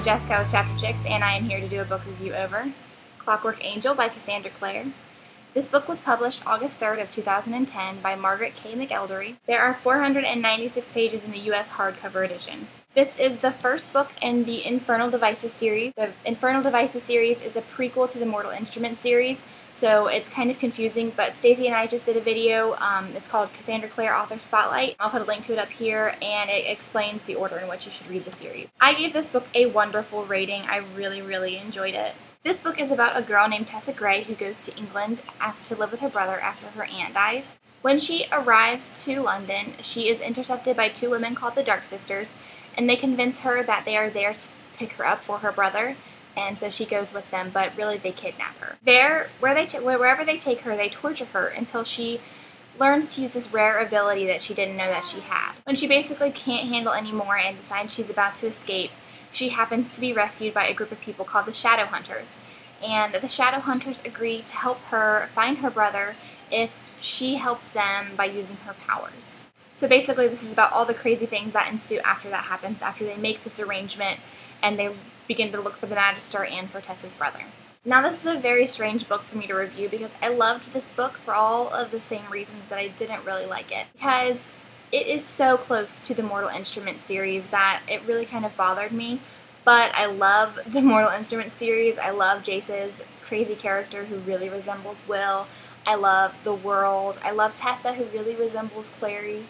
Jessica with Chapter Chicks, and I am here to do a book review over Clockwork Angel by Cassandra Clare. This book was published August 3rd of 2010 by Margaret K. McElderry. There are 496 pages in the U.S. hardcover edition. This is the first book in the Infernal Devices series. The Infernal Devices series is a prequel to the Mortal Instruments series, so it's kind of confusing, but Stacey and I just did a video. It's called Cassandra Clare Author Spotlight. I'll put a link to it up here, and it explains the order in which you should read the series. I gave this book a wonderful rating. I really enjoyed it. This book is about a girl named Tessa Gray who goes to England to live with her brother after her aunt dies. When she arrives to London, she is intercepted by two women called the Dark Sisters, and they convince her that they are there to pick her up for her brother, and so she goes with them, but really they kidnap her. Wherever they take her, they torture her until she learns to use this rare ability that she didn't know that she had. When she basically can't handle anymore and decides she's about to escape, she happens to be rescued by a group of people called the Shadow Hunters. And the Shadow Hunters agree to help her find her brother if she helps them by using her powers. So basically this is about all the crazy things that ensue after that happens, after they make this arrangement and they begin to look for the Magister and for Tessa's brother. Now this is a very strange book for me to review because I loved this book for all of the same reasons that I didn't really like it. Because it is so close to the Mortal Instruments series that it really kind of bothered me. But I love the Mortal Instruments series. I love Jace's crazy character who really resembles Will. I love the world. I love Tessa who really resembles Clary.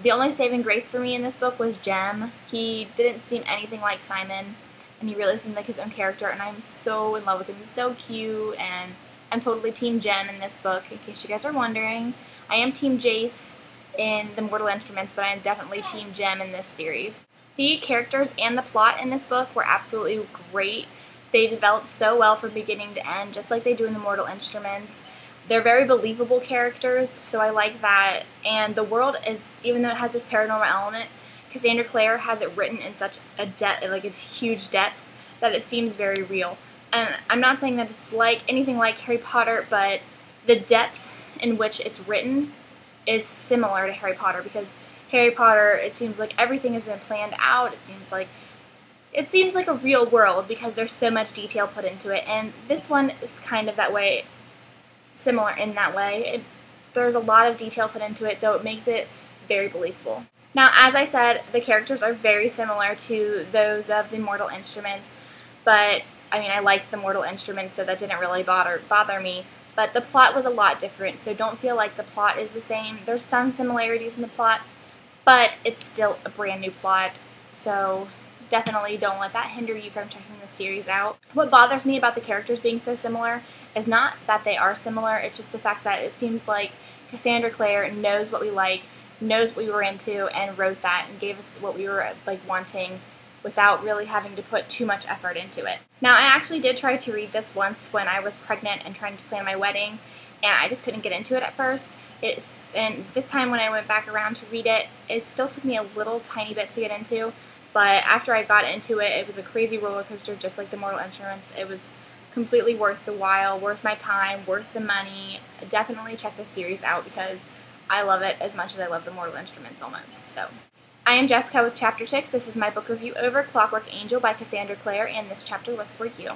The only saving grace for me in this book was Jem. He didn't seem anything like Simon, and he really seemed like his own character, and I'm so in love with him. He's so cute, and I'm totally Team Jem in this book, in case you guys are wondering. I am Team Jace in the Mortal Instruments, but I am definitely Team Jem in this series. The characters and the plot in this book were absolutely great. They developed so well from beginning to end, just like they do in the Mortal Instruments. They're very believable characters, so I like that. And the world is, even though it has this paranormal element, Cassandra Clare has it written in such a depth, like a huge depth, that it seems very real. And I'm not saying that it's like anything like Harry Potter, but the depth in which it's written is similar to Harry Potter, because Harry Potter, it seems like everything has been planned out. It seems like a real world because there's so much detail put into it, and this one is kind of that way. Similar in that way. There's a lot of detail put into it, so it makes it very believable. Now, as I said, the characters are very similar to those of the Mortal Instruments, but I mean, I liked the Mortal Instruments, so that didn't really bother me. But the plot was a lot different, so don't feel like the plot is the same. There's some similarities in the plot, but it's still a brand new plot, so definitely don't let that hinder you from checking the series out. What bothers me about the characters being so similar is not that they are similar, it's just the fact that it seems like Cassandra Clare knows what we like, knows what we were into, and wrote that and gave us what we were like wanting without really having to put too much effort into it. Now, I actually did try to read this once when I was pregnant and trying to plan my wedding, and I just couldn't get into it at first. And this time when I went back around to read it, it still took me a little tiny bit to get into, but after I got into it, it was a crazy roller coaster just like the Mortal Instruments. It was completely worth the while, worth my time, worth the money. Definitely check this series out because I love it as much as I love the Mortal Instruments almost. So, I am Jessica with Chapter Chicks. This is my book review over Clockwork Angel by Cassandra Clare, and this chapter was for you.